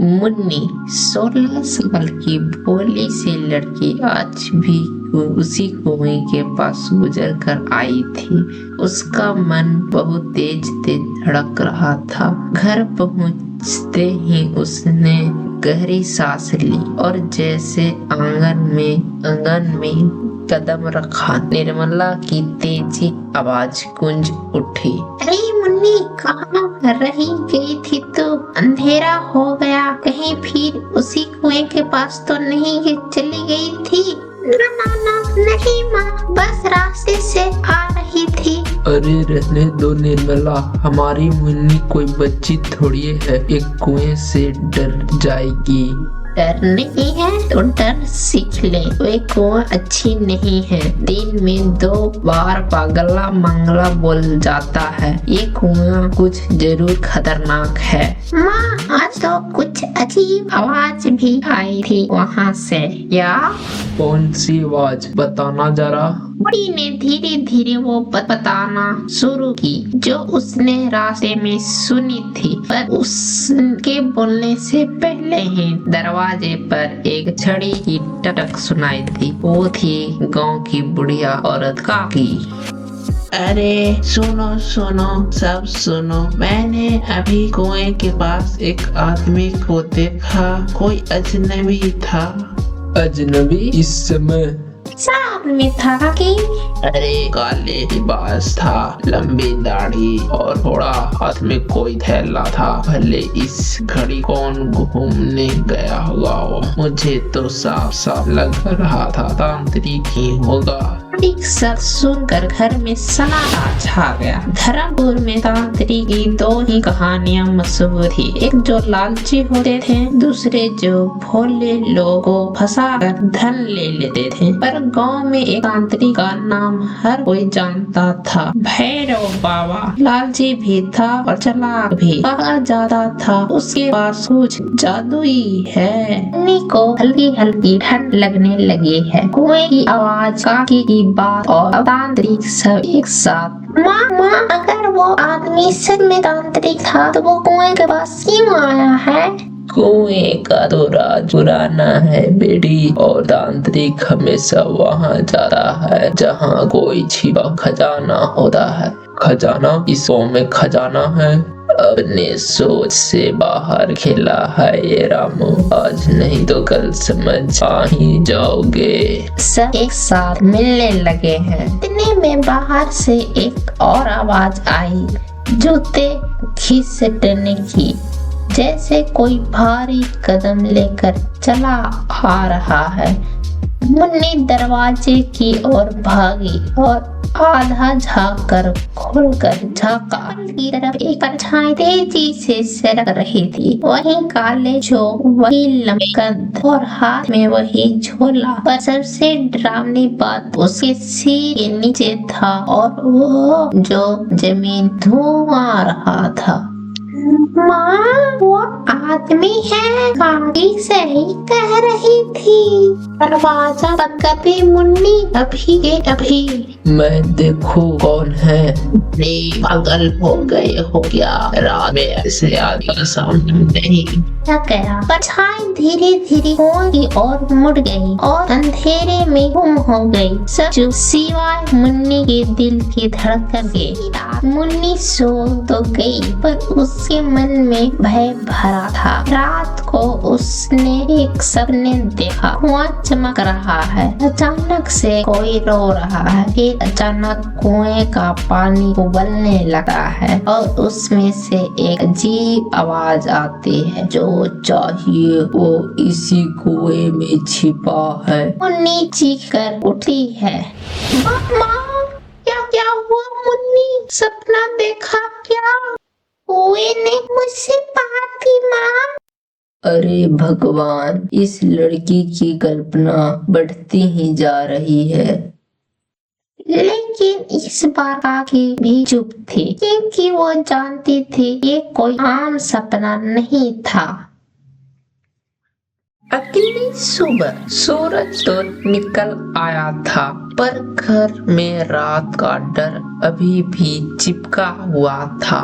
मुन्नी 16 साल की भोली सी लड़की आज भी उसी कुएं के पास गुजर कर आई थी। उसका मन बहुत तेज तेज धड़क रहा था। घर पहुंचते ही उसने गहरी सांस ली और जैसे आंगन में कदम रखा, निर्मला की तेजी आवाज गूंज उठी। अरे मुन्नी, कहाँ रही गई थी तू? अंधेरा हो गया, कहीं फिर उसी कुएं के पास तो नहीं चली गई थी? ना नहीं माँ, बस रास्ते से आ रही थी। अरे रहने दो निर्मला, हमारी मुन्नी कोई बच्ची थोड़ी है, एक कुएं से डर जाएगी। डर नहीं है तो डर सीख ले। वे कुआं अच्छी नहीं है, दिन में 2 बार पागला मंगला बोल जाता है। ये कुआं कुछ जरूर खतरनाक है। माँ, आज तो कुछ अजीब आवाज भी आई थी वहाँ से। या कौन सी आवाज, बताना जरा। बुढ़ी ने धीरे धीरे वो बताना शुरू की जो उसने रास्ते में सुनी थी, पर उसके बोलने से पहले ही दरवाजे पर एक छड़ी की टटक सुनाई दी। वो थी गांव की बुढ़िया औरत काकी। अरे सुनो सुनो, सब सुनो। मैंने अभी कुएं के पास एक आदमी को देखा, कोई अजनबी था। अजनबी? इस समय सामने था कि अरे काले लिबास था, लंबी दाढ़ी और थोड़ा हाथ में कोई थैला था। भले इस घड़ी कौन घूमने गया होगा, वो मुझे तो साफ साफ लग रहा था तांत्रिक ही होगा। सब सुनकर घर में सन्नाटा छा गया। धर्मपुर में तांत्रिक की 2 ही कहानियां मशहूर थी, एक जो लालची होते थे, दूसरे जो भोले लोगों को फंसाकर धन ले लेते थे। पर गांव में एक तांत्रिक का नाम हर कोई जानता था, भैरव बाबा। लालची भी था और चालाक भी। कहा जाता था उसके पास कुछ जादुई है। मुन्नी को हल्की हल्की ठंड लगने लगी है। कुएं की आवाज, काकी की बात और तांत्रिक सब एक साथ। माँ, अगर वो आदमी सच में तांत्रिक था तो वो कुएं के पास क्यों आया है? कुएं का तो राज पुराना है बेटी, और तांत्रिक हमेशा वहाँ जाता है जहाँ कोई छिपा खजाना होता है। खजाना? इस गाँव में खजाना है? अपने सोच से बाहर खेला है ये रामू, आज नहीं तो कल समझ आ ही जाओगे। सब एक साथ मिलने लगे हैं। इतने में बाहर से एक और आवाज आई, जूते घिसटने की, जैसे कोई भारी कदम लेकर चला आ रहा है। मुन्नी दरवाजे की ओर भागी और आधा झाँक खोलकर झाँका की तरफ एक परछाई तेजी से सरक रही थी। वही काले झोंक, वही लंबे कद और हाथ में वही झोला। पर सबसे डरावनी बात उसके सिर के नीचे था और वो जो जमीन धुआं रहा था। माँ, वो आदमी है, काकी सही कह रही थी। दरवाजा बंद कर दे मुन्नी, अभी के अभी। मैं देखूं कौन है? पागल हो गए हो क्या? रात में ऐसे आदमी सामने नहीं। क्या गया? परछाई धीरे धीरे कुएं की ओर मुड़ गई और अंधेरे में गुम हो गई। सब चुप सिवाय मुन्नी के दिल की धड़कन के। मुन्नी सो तो गई पर उसके मन में भय भरा था। रात को उसने एक सपने देखा, कुआं चमक रहा है, अचानक से कोई रो रहा है, फिर अचानक कुएं का पानी उबलने लगा है और उसमें से एक अजीब आवाज आती है, जो चाहिए वो इसी कुएं में छिपा है। मुन्नी चीख कर उठी है। माँ, क्या हुआ मुन्नी? सपना देखा क्या? कुएं ने मुझसे बात की माँ। अरे भगवान, इस लड़की की कल्पना बढ़ती ही जा रही है। लेकिन इस बार काकी भी चुप थी, क्योंकि वो जानती थी ये कोई आम सपना नहीं था। अगली सुबह सूरज तो निकल आया था, पर घर में रात का डर अभी भी चिपका हुआ था।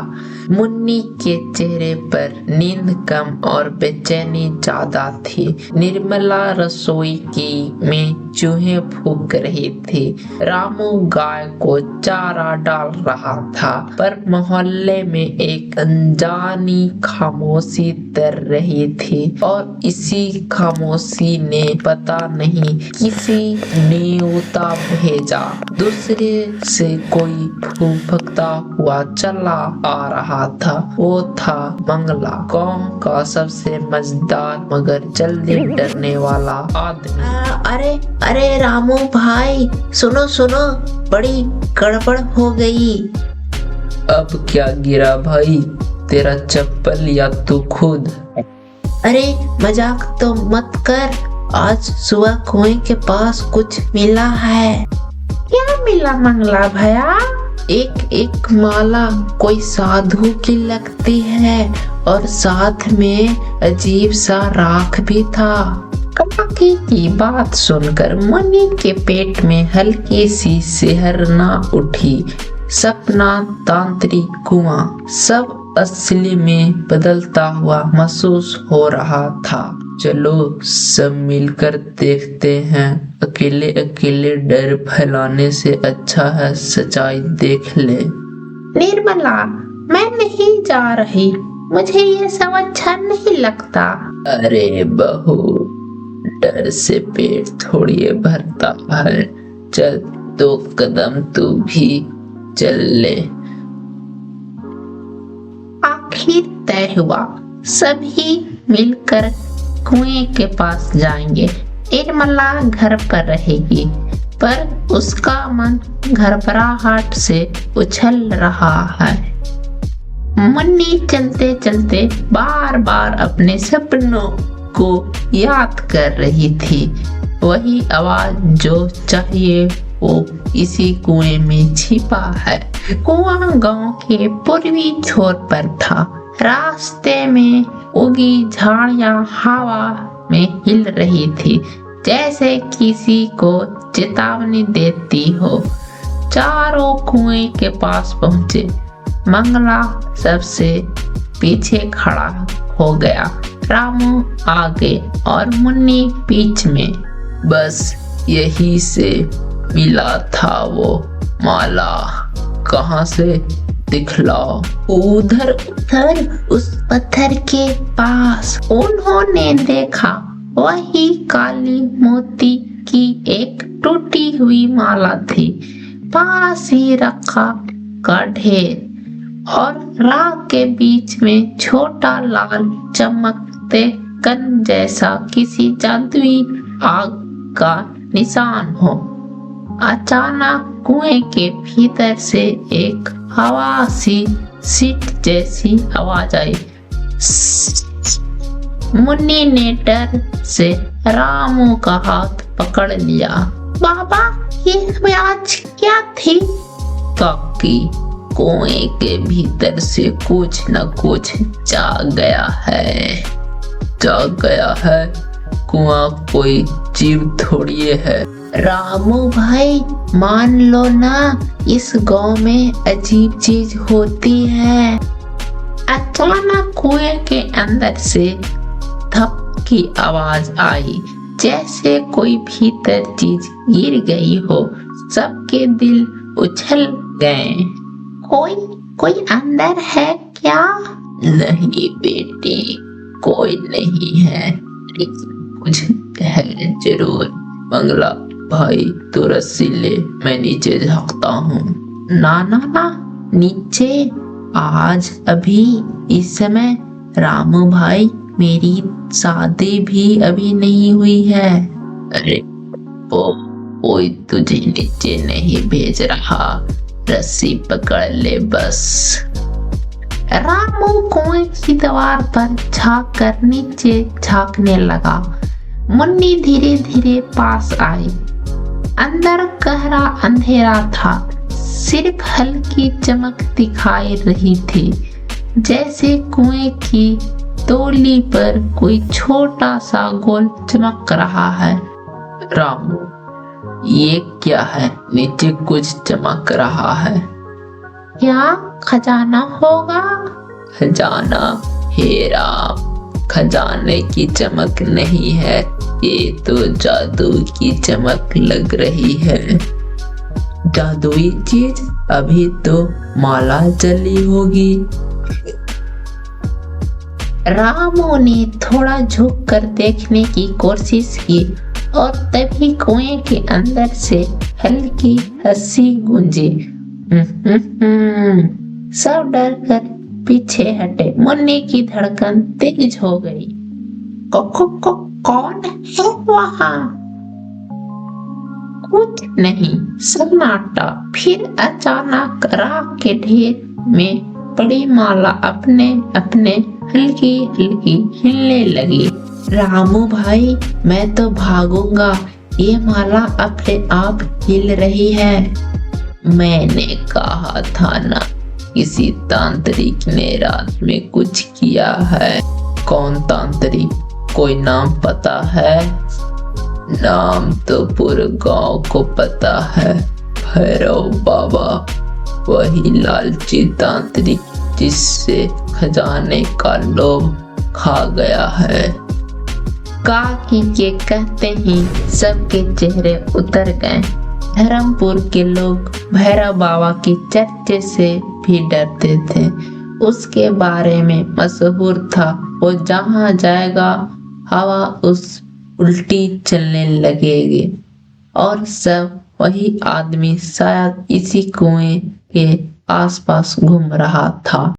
मुन्नी के चेहरे पर नींद कम और बेचैनी ज्यादा थी। निर्मला रसोई की में चूहे फूंक रहे थे। रामू गाय को चारा डाल रहा था, पर मोहल्ले में एक अनजानी खामोशी तर रही थी और इसी खामोशी ने पता नहीं किसी न्योता भेजा। दूसरे से कोई फूंकता हुआ चला आ रहा था। वो था मंगला, गांव का सबसे मजेदार मगर जल्दी डरने वाला आदमी। अरे रामू भाई, सुनो सुनो, बड़ी गड़बड़ हो गई। अब क्या गिरा भाई, तेरा चप्पल या तू खुद? अरे मजाक तो मत कर, आज सुबह कुएं के पास कुछ मिला है। क्या मिला मंगला भैया? एक माला कोई साधु की लगती है और साथ में अजीब सा राख भी था। कमाकी की बात सुनकर मुन्नी के पेट में हल्की सी सिहरना उठी। सपना, तांत्रिक कुआं, सब असली में बदलता हुआ महसूस हो रहा था। चलो सब मिलकर देखते हैं। अकेले अकेले डर फैलाने से अच्छा है सच्चाई देख ले। निर्मला, मैं नहीं जा रही, मुझे ये सब अच्छा नहीं लगता। अरे बहू, डर से पेट थोड़ी भरता है। चल 2 कदम तू भी चल ले। आखिर तय हुआ, सभी मिलकर कुएं के पास जाएंगे। निर्मला घर पर रहेगी, पर उसका मन घबराहट से उछल रहा है। मुन्नी चलते चलते बार बार अपने सपनों को याद कर रही थी। वही आवाज जो चाहिए वो इसी कुएं में छिपा है। कुआं गांव के पूर्वी छोर पर था। रास्ते में उगी झाड़ियां हवा में हिल रही थी, जैसे किसी को चेतावनी देती हो। चारों कुएं के पास पहुंचे। मंगला सबसे पीछे खड़ा हो गया, रामू आगे और मुन्नी बीच में। बस यही से मिला था वो माला। कहाँ से? दिखलाओ। उधर उस पत्थर के पास। उन्होंने देखा वही काली मोती की एक टूटी हुई माला थी। पास ही रखा का ढेर और राख के बीच में छोटा लाल चमकते कण जैसा किसी जादुई आग का निशान हो। अचानक कुएं के भीतर से एक हवा सी सीट जैसी आवाज आई। मुन्नी ने डर से रामू का हाथ पकड़ लिया। बाबा, ये आवाज क्या थी? ताकि कुएं के भीतर से कुछ न कुछ जाग गया है। कुआं कोई जीव थोड़ी है। रामू भाई, मान लो ना, इस गांव में अजीब चीज होती है। अचानक कुएं के अंदर से धप की आवाज आई, जैसे कोई भीतर चीज गिर गई हो। सबके दिल उछल गए। कोई अंदर है क्या? नहीं बेटी, कोई नहीं है, कुछ है जरूर। मंगला भाई, तू रस्सी ले, मैं नीचे झाँकता हूँ। ना, नीचे आज अभी इस समय रामू भाई, मेरी शादी भी अभी नहीं हुई है। अरे कोई तुझे नीचे नहीं भेज रहा, रस्सी पकड़ ले बस। रामू कुएं की दीवार पर झाँक कर नीचे झाँकने लगा। मुन्नी धीरे धीरे पास आई। अंदर गहरा अंधेरा था, सिर्फ हल्की चमक दिखाई रही थी, जैसे कुएं की तौली पर कोई छोटा सा गोल चमक रहा है। रामू, ये क्या है? नीचे कुछ चमक रहा है। क्या खजाना होगा? खजाना? हे राम, खजाने की चमक नहीं है, ये तो जादू की चमक लग रही है। जादुई चीज? अभी तो माला जली होगी। रामू ने थोड़ा झुक कर देखने की कोशिश की और तभी कुएं के अंदर से हल्की हंसी गूंजी। सब डर कर पीछे हटे। मुन्नी की धड़कन तेज हो गई। कौन है वहाँ? कुछ नहीं, सन्नाटा। फिर अचानक राख के ढेर में पड़ी माला अपने अपने हल्की हल्की हिलने लगी। रामू भाई, मैं तो भागूंगा, ये माला अपने आप हिल रही है। मैंने कहा था ना, किसी तांत्रिक ने रात में कुछ किया है। कौन तांत्रिक? कोई नाम पता है? नाम तो पूरे गांव को पता है, भैरव बाबा। वही लालची तांत्रिक जिससे खजाने का लोभ खा गया है। काकी के कहते ही सबके चेहरे उतर गए। धर्मपुर के लोग भैरव बाबा की चर्चे से भी डरते थे। उसके बारे में मशहूर था, वो जहाँ जाएगा हवा उस उल्टी चलने लगेगी। और सब वही आदमी शायद इसी कुएं के आसपास घूम रहा था।